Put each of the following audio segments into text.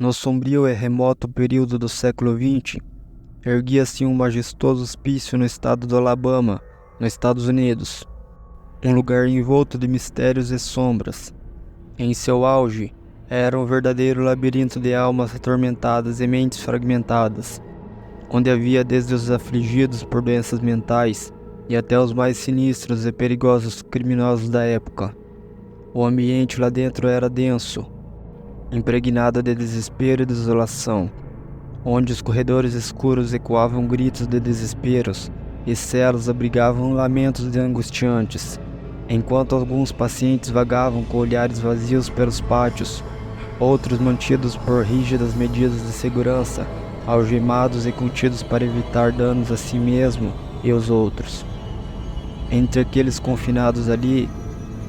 No sombrio e remoto período do século XX, erguia-se um majestoso hospício no estado do Alabama, nos Estados Unidos, um lugar envolto de mistérios e sombras. Em seu auge, era um verdadeiro labirinto de almas atormentadas e mentes fragmentadas, onde havia desde os afligidos por doenças mentais e até os mais sinistros e perigosos criminosos da época. O ambiente lá dentro era denso, impregnado de desespero e desolação, onde os corredores escuros ecoavam gritos de desesperos e celas abrigavam lamentos angustiantes, enquanto alguns pacientes vagavam com olhares vazios pelos pátios, outros mantidos por rígidas medidas de segurança, algemados e contidos para evitar danos a si mesmo e aos outros. Entre aqueles confinados ali,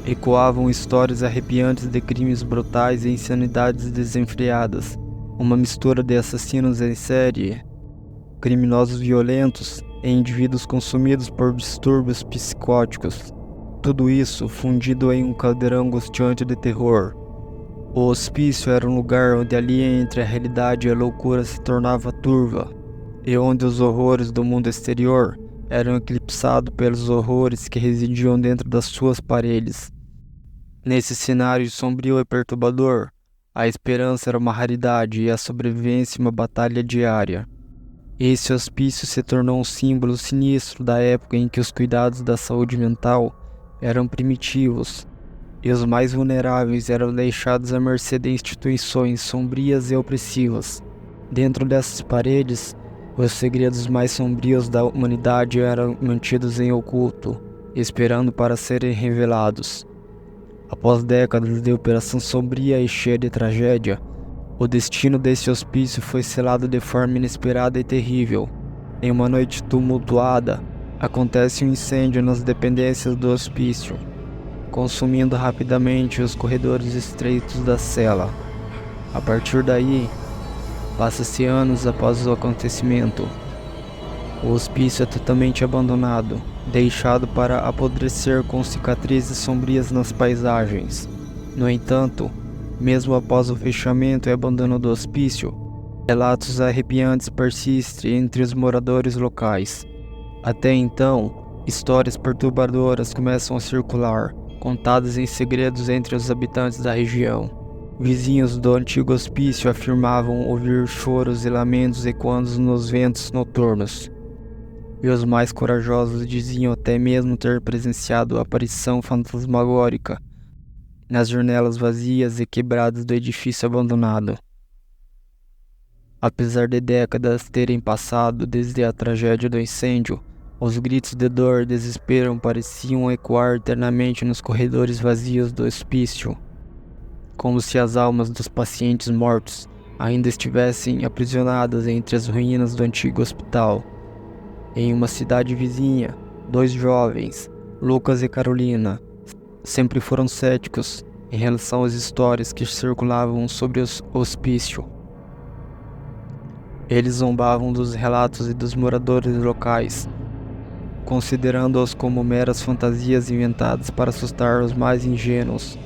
ecoavam histórias arrepiantes de crimes brutais e insanidades desenfreadas, uma mistura de assassinos em série, criminosos violentos e indivíduos consumidos por distúrbios psicóticos. Tudo isso fundido em um caldeirão angustiante de terror. O hospício era um lugar onde a linha entre a realidade e a loucura se tornava turva, e onde os horrores do mundo exterior eram eclipsados pelos horrores que residiam dentro das suas paredes. Nesse cenário sombrio e perturbador, a esperança era uma raridade e a sobrevivência uma batalha diária. Esse hospício se tornou um símbolo sinistro da época em que os cuidados da saúde mental eram primitivos, e os mais vulneráveis eram deixados à mercê de instituições sombrias e opressivas. Dentro dessas paredes, os segredos mais sombrios da humanidade eram mantidos em oculto, esperando para serem revelados. Após décadas de operação sombria e cheia de tragédia, o destino desse hospício foi selado de forma inesperada e terrível. Em uma noite tumultuada, acontece um incêndio nas dependências do hospício, consumindo rapidamente os corredores estreitos da cela. A partir daí, passa-se anos após o acontecimento. O hospício é totalmente abandonado, deixado para apodrecer com cicatrizes sombrias nas paisagens. No entanto, mesmo após o fechamento e abandono do hospício, relatos arrepiantes persistem entre os moradores locais. Até então, histórias perturbadoras começam a circular, contadas em segredos entre os habitantes da região. Vizinhos do antigo hospício afirmavam ouvir choros e lamentos ecoando nos ventos noturnos. E os mais corajosos diziam até mesmo ter presenciado a aparição fantasmagórica nas janelas vazias e quebradas do edifício abandonado. Apesar de décadas terem passado desde a tragédia do incêndio, os gritos de dor e desespero pareciam ecoar eternamente nos corredores vazios do hospício, como se as almas dos pacientes mortos ainda estivessem aprisionadas entre as ruínas do antigo hospital. Em uma cidade vizinha, dois jovens, Lucas e Carolina, sempre foram céticos em relação às histórias que circulavam sobre o hospício. Eles zombavam dos relatos e dos moradores locais, considerando-os como meras fantasias inventadas para assustar os mais ingênuos.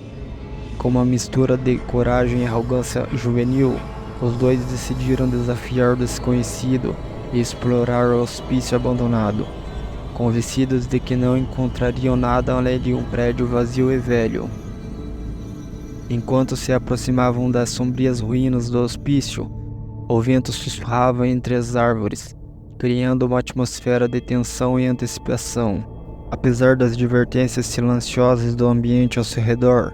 Com uma mistura de coragem e arrogância juvenil, os dois decidiram desafiar o desconhecido e explorar o hospício abandonado, convencidos de que não encontrariam nada além de um prédio vazio e velho. Enquanto se aproximavam das sombrias ruínas do hospício, o vento sussurrava entre as árvores, criando uma atmosfera de tensão e antecipação. Apesar das advertências silenciosas do ambiente ao seu redor,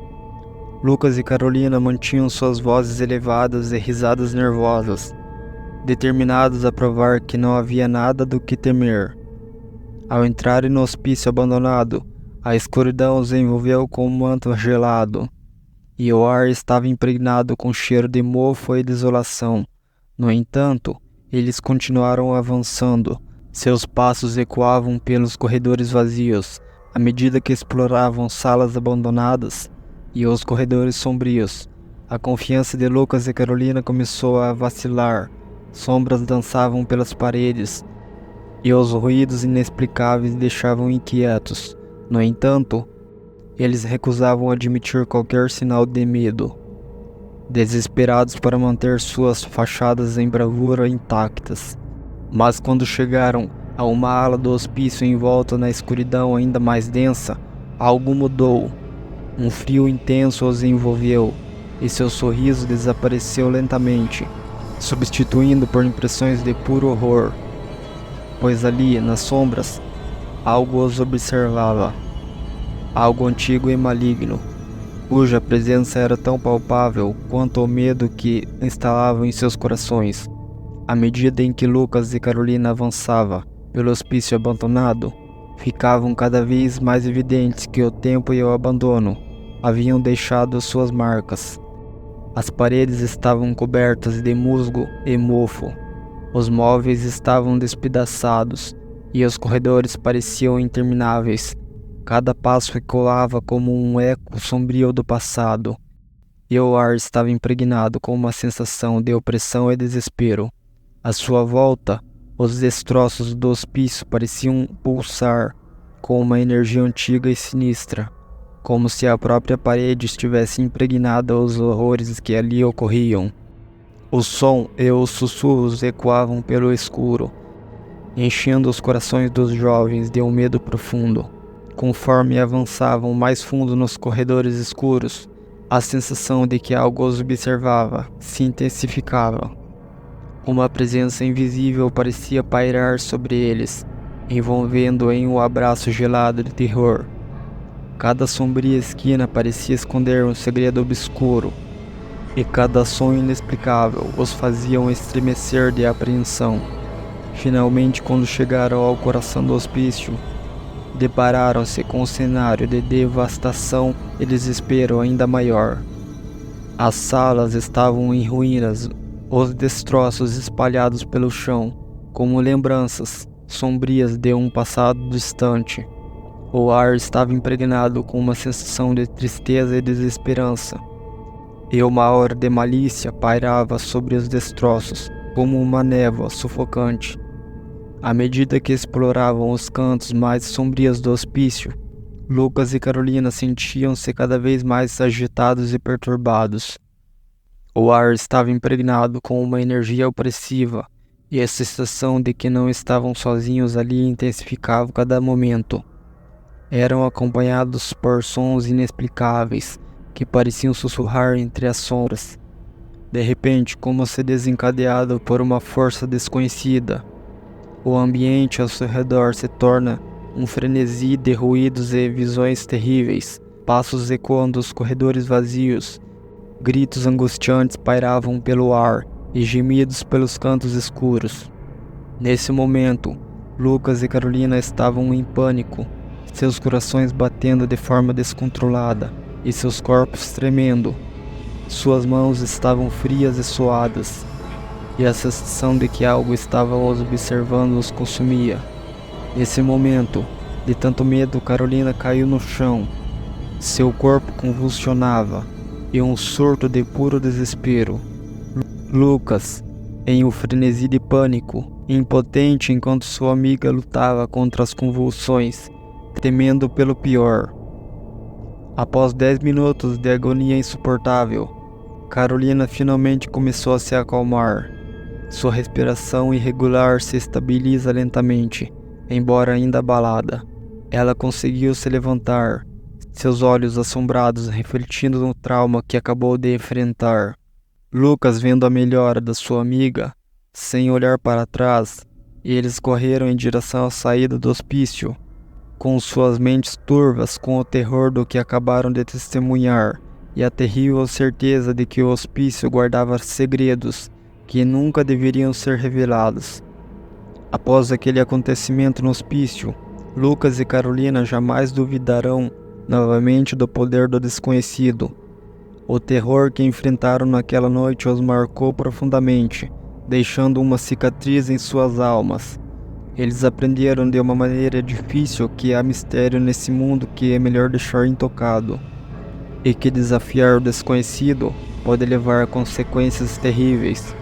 Lucas e Carolina mantinham suas vozes elevadas e risadas nervosas, determinados a provar que não havia nada do que temer. Ao entrarem no hospício abandonado, a escuridão os envolveu com um manto gelado, e o ar estava impregnado com cheiro de mofo e desolação. No entanto, eles continuaram avançando. Seus passos ecoavam pelos corredores vazios, à medida que exploravam salas abandonadas e os corredores sombrios. A confiança de Lucas e Carolina começou a vacilar. Sombras dançavam pelas paredes, e os ruídos inexplicáveis deixavam inquietos. No entanto, eles recusavam admitir qualquer sinal de medo. desesperados para manter suas fachadas em bravura intactas. Mas quando chegaram a uma ala do hospício envolta na escuridão ainda mais densa, algo mudou. Um frio intenso os envolveu, e seu sorriso desapareceu lentamente, substituindo por impressões de puro horror. Pois ali, nas sombras, algo os observava. Algo antigo e maligno, cuja presença era tão palpável quanto o medo que instalava em seus corações. À medida em que Lucas e Carolina avançavam pelo hospício abandonado, ficavam cada vez mais evidentes que o tempo e o abandono haviam deixado suas marcas. As paredes estavam cobertas de musgo e mofo, os móveis estavam despedaçados e os corredores pareciam intermináveis. Cada passo ecoava como um eco sombrio do passado, e o ar estava impregnado com uma sensação de opressão e desespero. À sua volta, os destroços do hospício pareciam pulsar com uma energia antiga e sinistra, como se a própria parede estivesse impregnada aos horrores que ali ocorriam. O som e os sussurros ecoavam pelo escuro, enchendo os corações dos jovens de um medo profundo. Conforme avançavam mais fundo nos corredores escuros, a sensação de que algo os observava se intensificava. Uma presença invisível parecia pairar sobre eles, envolvendo em um abraço gelado de terror. Cada sombria esquina parecia esconder um segredo obscuro, e cada som inexplicável os fazia estremecer de apreensão. Finalmente, quando chegaram ao coração do hospício, depararam-se com um cenário de devastação e desespero ainda maior. As salas estavam em ruínas, os destroços espalhados pelo chão, como lembranças sombrias de um passado distante. O ar estava impregnado com uma sensação de tristeza e desesperança, e uma aura de malícia pairava sobre os destroços, como uma névoa sufocante. À medida que exploravam os cantos mais sombrios do hospício, Lucas e Carolina sentiam-se cada vez mais agitados e perturbados. O ar estava impregnado com uma energia opressiva, e a sensação de que não estavam sozinhos ali intensificava cada momento. Eram acompanhados por sons inexplicáveis, que pareciam sussurrar entre as sombras. De repente, como se desencadeado por uma força desconhecida, o ambiente ao seu redor se torna um frenesi de ruídos e visões terríveis, passos ecoando os corredores vazios, gritos angustiantes pairavam pelo ar e gemidos pelos cantos escuros. Nesse momento, Lucas e Carolina estavam em pânico, seus corações batendo de forma descontrolada e seus corpos tremendo. Suas mãos estavam frias e suadas, e a sensação de que algo estava os observando os consumia. Nesse momento, de tanto medo, Carolina caiu no chão. Seu corpo convulsionava, e um surto de puro desespero. Lucas, em um frenesi de pânico, impotente enquanto sua amiga lutava contra as convulsões, temendo pelo pior. Após 10 minutos de agonia insuportável, Carolina finalmente começou a se acalmar. Sua respiração irregular se estabiliza lentamente, embora ainda abalada. Ela conseguiu se levantar, seus olhos assombrados refletindo no trauma que acabou de enfrentar. Lucas, vendo a melhora da sua amiga, sem olhar para trás, eles correram em direção à saída do hospício, com suas mentes turvas com o terror do que acabaram de testemunhar e a terrível certeza de que o hospício guardava segredos que nunca deveriam ser revelados. Após aquele acontecimento no hospício, Lucas e Carolina jamais duvidarão novamente do poder do desconhecido. O terror que enfrentaram naquela noite os marcou profundamente, deixando uma cicatriz em suas almas. Eles aprenderam de uma maneira difícil que há mistério nesse mundo que é melhor deixar intocado, e que desafiar o desconhecido pode levar a consequências terríveis.